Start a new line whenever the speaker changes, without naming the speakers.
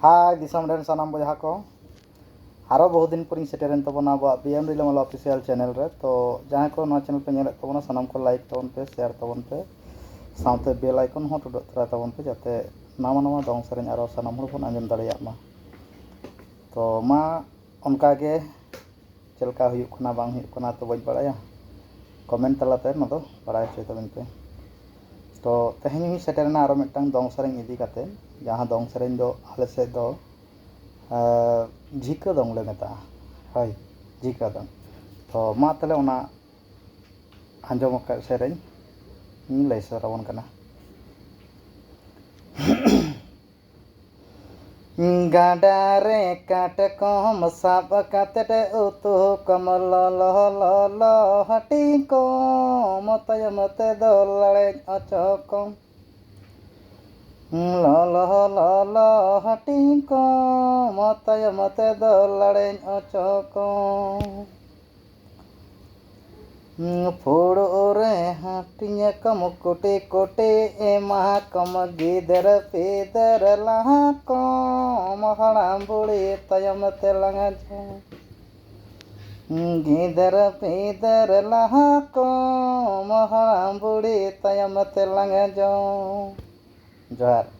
हाय दिसम rain सानाम बजा को आरो बहुत दिन पर सेटेरन तबना अब बीएम रिलामल ऑफिशियल चैनल रे तो जहां को ना चैनल पे नेले तबना सानाम को लाइक तबन पे शेयर तबन पे साउते बेल आइकन हो टुडो तरा तबन पे जाते नामा नामा दong सेरेन आरो सानाम हर बन आंजम दाड़िया मा तो मा उनका के चलका हुयुक खना बांग हुयुक खना तो बज बड़ाया कमेंट तलाते न दो बड़ाय चे तबन पे तो तेहनी सेटेरना आरो मिटटांग दong सेरेन इदी काते जहां dong सेरेन दो आले से दो झिका दong ले मेता हय झिका दong तो मा तले ओना आंजम का सेरेन इन लय सरावन कना गाडा रे काटकम साब काते उतु कमल ल ल ल हटी को मतय मते दलळे अचकम ल ल ल ल हटी को मतय मते दलळे अचकम फोड़ो हाटिया कम कोटे कोटे एमा कम गिदर पेदर लहा कम हड़ाम बुढ़ी तयम तेलंगा गिदर पेदर लहा कम हड़ाम बुढ़ी तयम तेलंगा जो जोहार।